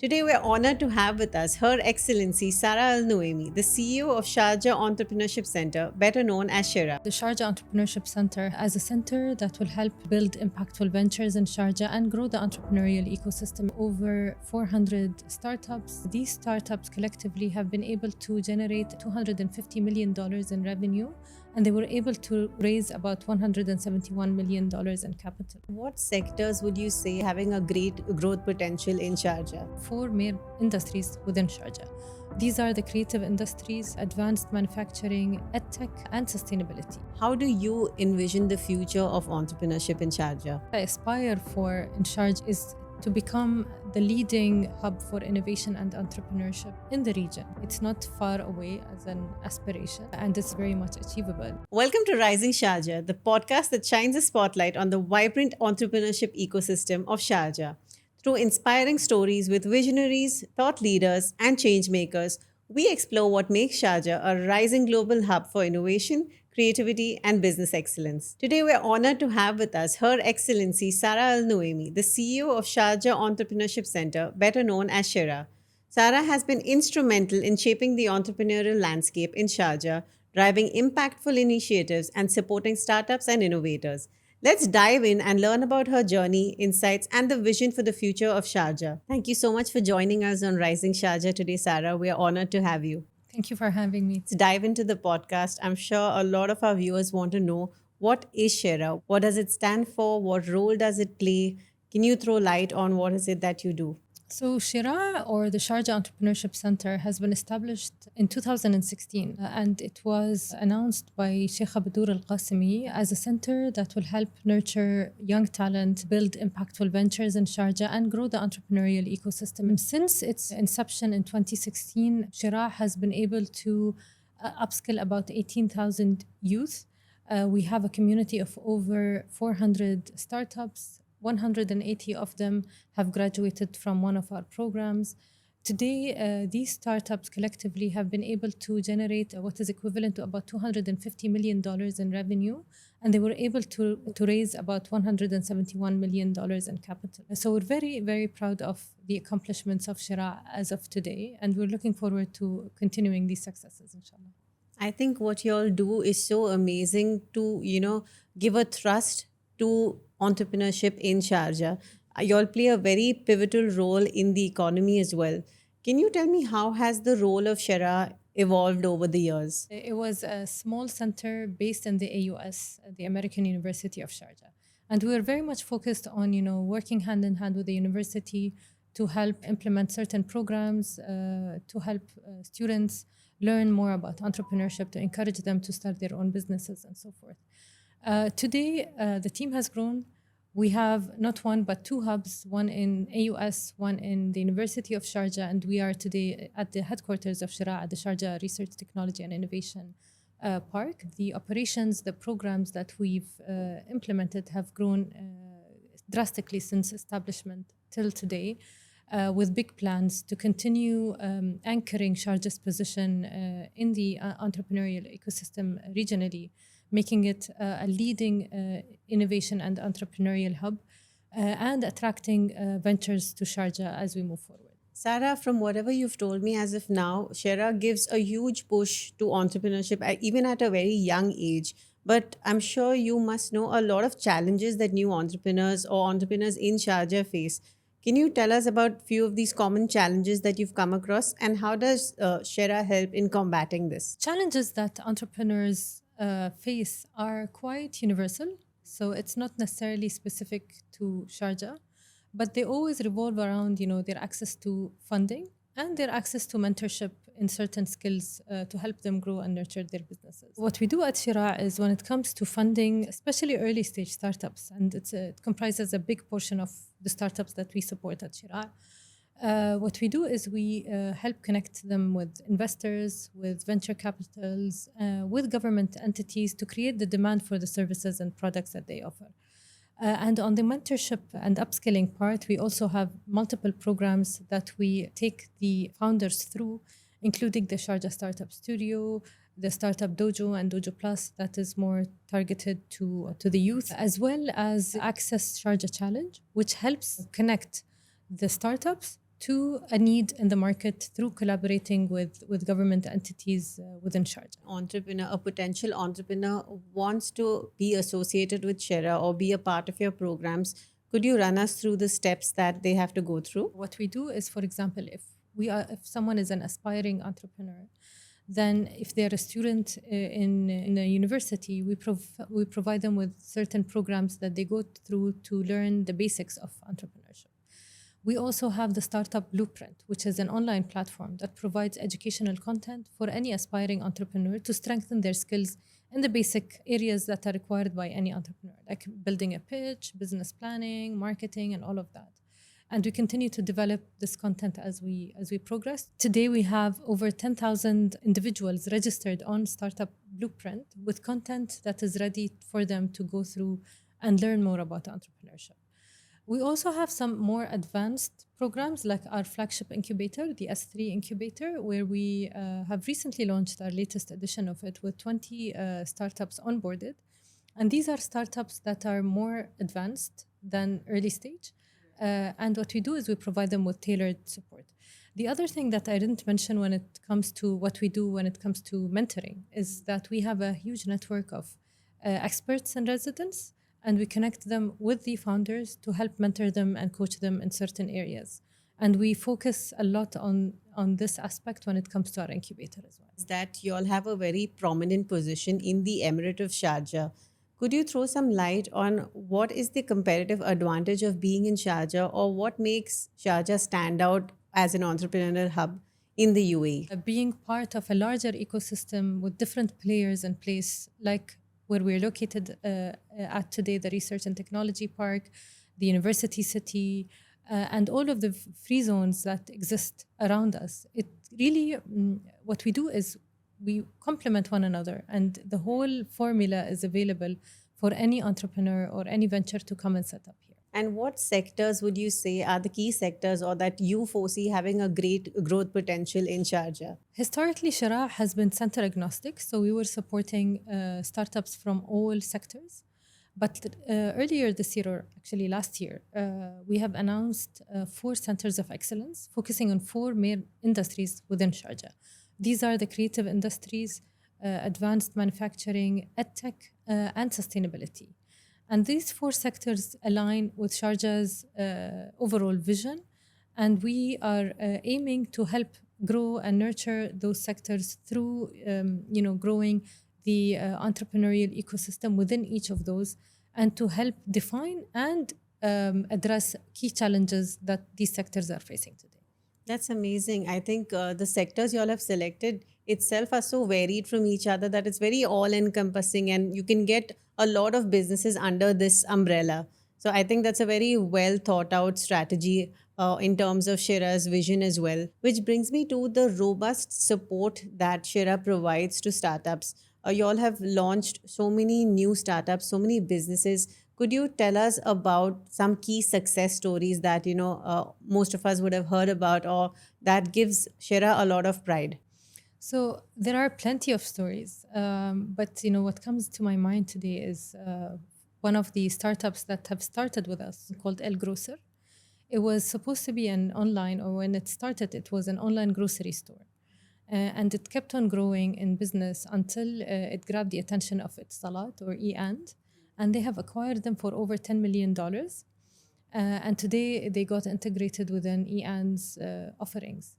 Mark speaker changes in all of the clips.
Speaker 1: Today, we're honored to have with us Her Excellency Sara Al Nuaimi, the CEO of Sharjah Entrepreneurship Center, better known as Sheraa.
Speaker 2: The Sharjah Entrepreneurship Center as a center that will help build impactful ventures in Sharjah and grow the entrepreneurial ecosystem. Over 400 startups. These startups collectively have been able to generate $250 million in revenue, and they were able to raise about $171 million in capital.
Speaker 1: What sectors would you say having a great growth potential in Sharjah?
Speaker 2: Four main industries within Sharjah. These are the creative industries, advanced manufacturing, edtech, and sustainability.
Speaker 1: How do you envision the future of entrepreneurship in Sharjah?
Speaker 2: I aspire for in Sharjah is to become the leading hub for innovation and entrepreneurship in the region. It's not far away as an aspiration, and it's very much achievable.
Speaker 1: Welcome to Rising Sharjah, the podcast that shines a spotlight on the vibrant entrepreneurship ecosystem of Sharjah. Through inspiring stories with visionaries, thought leaders, and change makers, we explore what makes Sharjah a rising global hub for innovation, creativity, and business excellence. Today, we're honored to have with us Her Excellency Sara Al Nuaimi, the CEO of Sharjah Entrepreneurship Center, better known as Sheraa. Sara has been instrumental in shaping the entrepreneurial landscape in Sharjah, driving impactful initiatives and supporting startups and innovators. Let's dive in and learn about her journey, insights, and the vision for the future of Sharjah. Thank you so much for joining us on Rising Sharjah today, Sara. We are honored to have you.
Speaker 2: Thank you for having me.
Speaker 1: Let's dive into the podcast. I'm sure a lot of our viewers want to know, what is Sheraa? What does it stand for? What role does it play? Can you throw light on what is it that you do?
Speaker 2: So Sheraa, or the Sharjah Entrepreneurship Center, has been established in 2016, and it was announced by Sheikh Abdur Al-Qasimi as a center that will help nurture young talent, build impactful ventures in Sharjah, and grow the entrepreneurial ecosystem. Since its inception in 2016, Sheraa has been able to upskill about 18,000 youth. We have a community of over 400 startups. 180 of them have graduated from one of our programs. Today, these startups collectively have been able to generate what is equivalent to about $250 million in revenue, and they were able to raise about $171 million in capital. So we're very, very proud of the accomplishments of Sheraa as of today, and we're looking forward to continuing these successes, inshallah.
Speaker 1: I think what you all do is so amazing to, give a thrust to entrepreneurship in Sharjah. You all play a very pivotal role in the economy as well. Can you tell me how has the role of Sheraa evolved over the years?
Speaker 2: It was a small center based in the AUS, the American University of Sharjah. And we were very much focused on, working hand in hand with the university to help implement certain programs, to help students learn more about entrepreneurship, to encourage them to start their own businesses and so forth. Today, the team has grown. We have not one but two hubs, one in AUS, one in the University of Sharjah, and we are today at the headquarters of Sheraa at the Sharjah Research, Technology and Innovation Park. The operations, the programs that we've implemented have grown drastically since establishment till today, with big plans to continue anchoring Sharjah's position in the entrepreneurial ecosystem regionally, making it a leading innovation and entrepreneurial hub, and attracting ventures to Sharjah as we move forward.
Speaker 1: Sara, from whatever you've told me as of now, Sheraa gives a huge push to entrepreneurship, even at a very young age. But I'm sure you must know a lot of challenges that new entrepreneurs or entrepreneurs in Sharjah face. Can you tell us about a few of these common challenges that you've come across, and how does Sheraa help in combating this?
Speaker 2: Challenges that entrepreneurs face are quite universal. So it's not necessarily specific to Sharjah, but they always revolve around, their access to funding and their access to mentorship in certain skills to help them grow and nurture their businesses. What we do at Sheraa is, when it comes to funding, especially early stage startups, and it comprises a big portion of the startups that we support at Sheraa. What we do is we help connect them with investors, with venture capitals, with government entities to create the demand for the services and products that they offer. And on the mentorship and upskilling part, we also have multiple programs that we take the founders through, including the Sharjah Startup Studio, the Startup Dojo and Dojo Plus, that is more targeted to the youth, as well as Access Sharjah Challenge, which helps connect the startups to a need in the market through collaborating with government entities within Sharjah.
Speaker 1: A potential entrepreneur wants to be associated with Sheraa or be a part of your programs, could you run us through the steps that they have to go through?
Speaker 2: What we do is, for example, if someone is an aspiring entrepreneur, then if they're a student in a university, we provide them with certain programs that they go through to learn the basics of entrepreneurship. We also have the Startup Blueprint, which is an online platform that provides educational content for any aspiring entrepreneur to strengthen their skills in the basic areas that are required by any entrepreneur, like building a pitch, business planning, marketing, and all of that. And we continue to develop this content as we progress. Today, we have over 10,000 individuals registered on Startup Blueprint with content that is ready for them to go through and learn more about entrepreneurship. We also have some more advanced programs like our flagship incubator, the S3 incubator, where we have recently launched our latest edition of it with 20 startups onboarded. And these are startups that are more advanced than early stage. And what we do is we provide them with tailored support. The other thing that I didn't mention when it comes to what we do when it comes to mentoring is that we have a huge network of experts and residents, and we connect them with the founders to help mentor them and coach them in certain areas. And we focus a lot on this aspect when it comes to our incubator as well.
Speaker 1: That you all have a very prominent position in the Emirate of Sharjah. Could you throw some light on what is the competitive advantage of being in Sharjah, or what makes Sharjah stand out as an entrepreneurial hub in the UAE?
Speaker 2: Being part of a larger ecosystem with different players in place, like where we're located at today, the Research and Technology Park, the University City, and all of the free zones that exist around us. It really, what we do is we complement one another, and the whole formula is available for any entrepreneur or any venture to come and set up here.
Speaker 1: And what sectors would you say are the key sectors or that you foresee having a great growth potential in Sharjah?
Speaker 2: Historically, Sheraa has been center agnostic, so we were supporting startups from all sectors. But earlier this year, or actually last year, we have announced 4 centers of excellence focusing on 4 main industries within Sharjah. These are the creative industries, advanced manufacturing, edtech, and sustainability. And these 4 sectors align with Sharjah's overall vision, and we are aiming to help grow and nurture those sectors through, growing the entrepreneurial ecosystem within each of those, and to help define and address key challenges that these sectors are facing today.
Speaker 1: That's amazing. I think the sectors you all have selected itself are so varied from each other that it's very all-encompassing, and you can get a lot of businesses under this umbrella. So I think that's a very well thought out strategy in terms of Shera's vision as well. Which brings me to the robust support that Sheraa provides to startups. You all have launched so many new startups, so many businesses. Could you tell us about some key success stories that most of us would have heard about, or that gives Sheraa a lot of pride?
Speaker 2: So there are plenty of stories, but what comes to my mind today is one of the startups that have started with us called El Grocer. It was supposed to be an online, or when it started, it was an online grocery store. And it kept on growing in business until it grabbed the attention of Salat or and they have acquired them for over $10 million. And today they got integrated within EAN's offerings.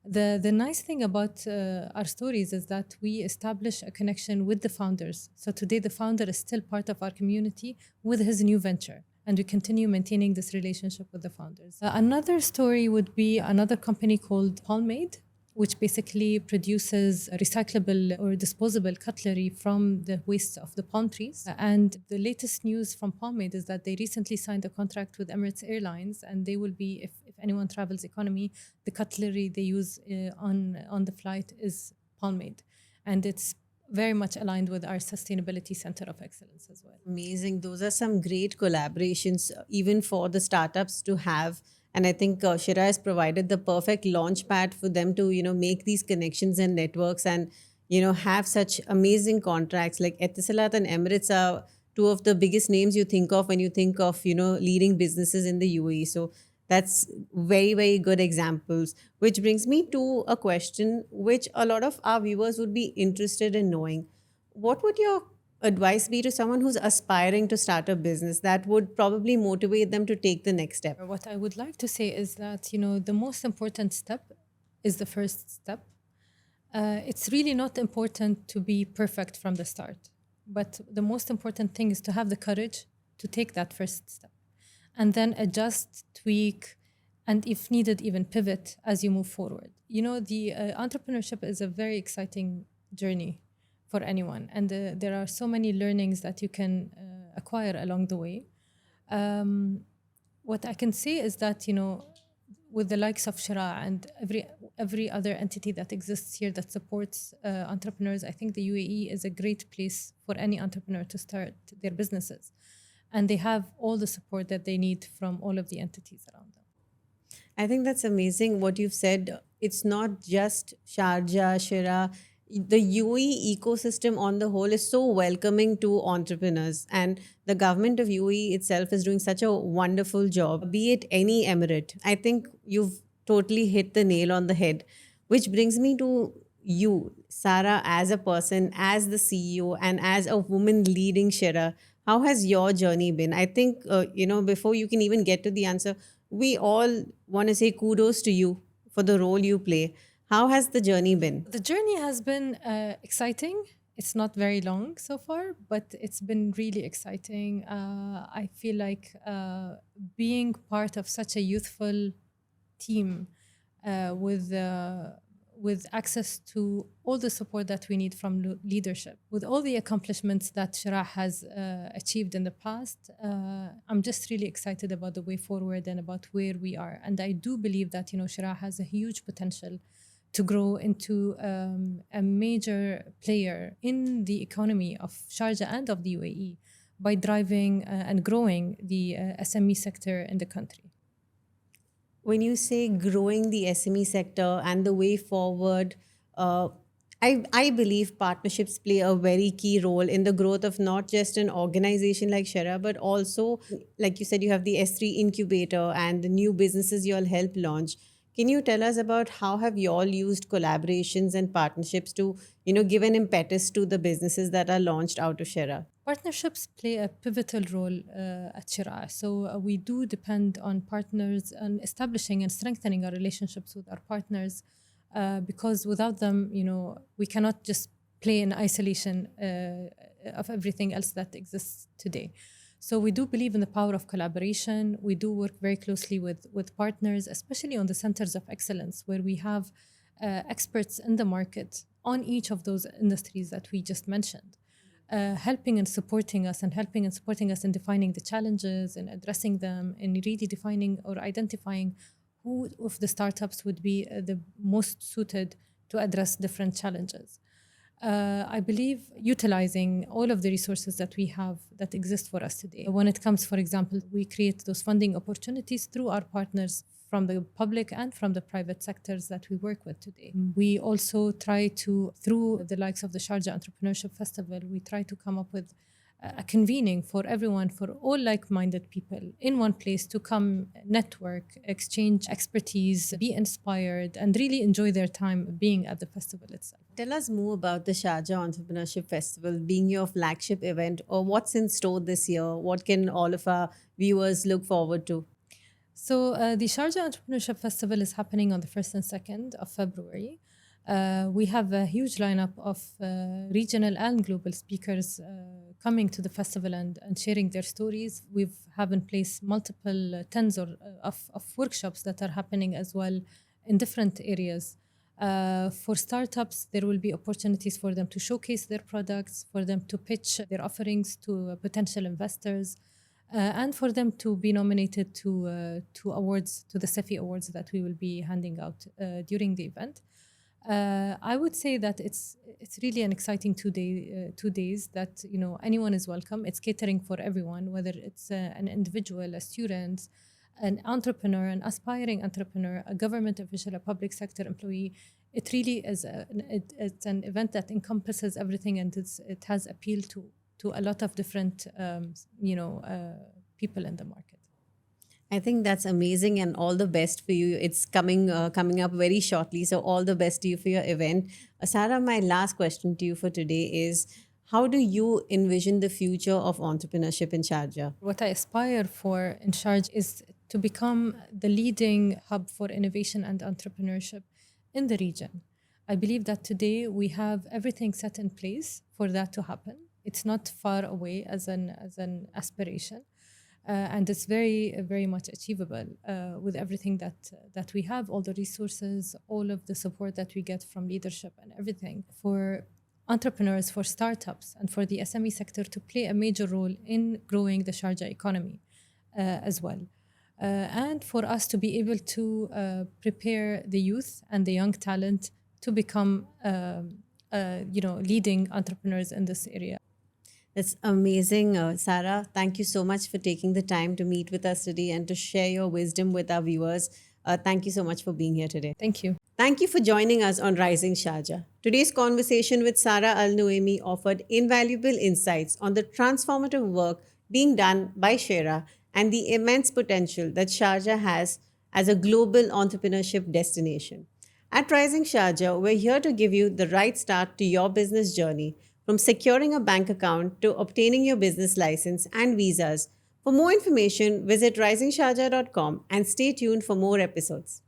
Speaker 2: The nice thing about our stories is that we establish a connection with the founders. So today the founder is still part of our community with his new venture, and we continue maintaining this relationship with the founders. Another story would be another company called Palmade, which basically produces recyclable or disposable cutlery from the waste of the palm trees. And the latest news from Palmade is that they recently signed a contract with Emirates Airlines, and they will be, if anyone travels economy, the cutlery they use on the flight is Palmade. And it's very much aligned with our Sustainability Center of Excellence as well.
Speaker 1: Amazing. Those are some great collaborations, even for the startups to have. And I think Sheraa has provided the perfect launch pad for them to, make these connections and networks and, have such amazing contracts. Like Etisalat and Emirates are 2 of the biggest names you think of when you think of, leading businesses in the UAE. So That's very, very good examples. Which brings me to a question which a lot of our viewers would be interested in knowing. What would your advice be to someone who's aspiring to start a business that would probably motivate them to take the next step?
Speaker 2: What I would like to say is that, the most important step is the first step. It's really not important to be perfect from the start, but the most important thing is to have the courage to take that first step and then adjust, tweak, and if needed, even pivot as you move forward. The entrepreneurship is a very exciting journey for anyone, and there are so many learnings that you can acquire along the way. What I can say is that, with the likes of Sheraa and every other entity that exists here that supports entrepreneurs, I think the UAE is a great place for any entrepreneur to start their businesses. And they have all the support that they need from all of the entities around them.
Speaker 1: I think that's amazing what you've said. It's not just Sharjah, Sheraa. The UAE ecosystem on the whole is so welcoming to entrepreneurs, and the government of UAE itself is doing such a wonderful job, be it any emirate. I think you've totally hit the nail on the head, which brings me to you, Sara, as a person, as the CEO, and as a woman leading Shera. How has your journey been? I think, before you can even get to the answer, we all want to say kudos to you for the role you play. How has the journey been?
Speaker 2: The journey has been exciting. It's not very long so far, but it's been really exciting. I feel like being part of such a youthful team with access to all the support that we need from leadership, with all the accomplishments that Sheraa has achieved in the past, I'm just really excited about the way forward and about where we are. And I do believe that, Sheraa has a huge potential to grow into a major player in the economy of Sharjah and of the UAE by driving and growing the SME sector in the country.
Speaker 1: When you say growing the SME sector and the way forward, uh, I believe partnerships play a very key role in the growth of not just an organization like Shera, but also, like you said, you have the S3 incubator and the new businesses you all help launch. Can you tell us about how have you all used collaborations and partnerships to, give an impetus to the businesses that are launched out of Shera?
Speaker 2: Partnerships play a pivotal role at Sheraa. So we do depend on partners and establishing and strengthening our relationships with our partners because without them, we cannot just play in isolation of everything else that exists today. So we do believe in the power of collaboration. We do work very closely with partners, especially on the centers of excellence, where we have experts in the market on each of those industries that we just mentioned. Helping and supporting us in defining the challenges and addressing them and really defining or identifying who of the startups would be the most suited to address different challenges. I believe utilizing all of the resources that we have that exist for us today. When it comes, for example, we create those funding opportunities through our partners from the public and from the private sectors that we work with today. We also try to, through the likes of the Sharjah Entrepreneurship Festival, we try to come up with a convening for everyone, for all like-minded people in one place to come network, exchange expertise, be inspired, and really enjoy their time being at the festival itself.
Speaker 1: Tell us more about the Sharjah Entrepreneurship Festival being your flagship event, or what's in store this year? What can all of our viewers look forward to?
Speaker 2: So the Sharjah Entrepreneurship Festival is happening on the 1st and 2nd of February. We have a huge lineup of regional and global speakers coming to the festival and sharing their stories. We have in place multiple tens of workshops that are happening as well in different areas. For startups, there will be opportunities for them to showcase their products, for them to pitch their offerings to potential investors, and for them to be nominated to awards, to the SEFI Awards that we will be handing out during the event. I would say that it's really an exciting 2 days that anyone is welcome. It's catering for everyone, whether it's an individual, a student, an entrepreneur, an aspiring entrepreneur, a government official, a public sector employee. It really is it's an event that encompasses everything, and it has appeal to a lot of different people in the market.
Speaker 1: I think that's amazing, and all the best for you. It's coming up very shortly, so all the best to you for your event. Sarah, my last question to you for today is: how do you envision the future of entrepreneurship in Sharjah?
Speaker 2: What I aspire for in Sharjah is to become the leading hub for innovation and entrepreneurship in the region. I believe that today we have everything set in place for that to happen. It's not far away as an aspiration, and it's very much achievable with everything that we have, all the resources, all of the support that we get from leadership and everything for entrepreneurs, for startups, and for the SME sector to play a major role in growing the Sharjah economy as well. And for us to be able to prepare the youth and the young talent to become, leading entrepreneurs in this area.
Speaker 1: That's amazing, Sarah. Thank you so much for taking the time to meet with us today and to share your wisdom with our viewers. Thank you so much for being here today.
Speaker 2: Thank you.
Speaker 1: Thank you for joining us on Rising Sharjah. Today's conversation with Sara Al Nuaimi offered invaluable insights on the transformative work being done by Sheraa and the immense potential that Sharjah has as a global entrepreneurship destination. At Rising Sharjah, we're here to give you the right start to your business journey, from securing a bank account to obtaining your business license and visas. For more information, visit risingsharjah.com and stay tuned for more episodes.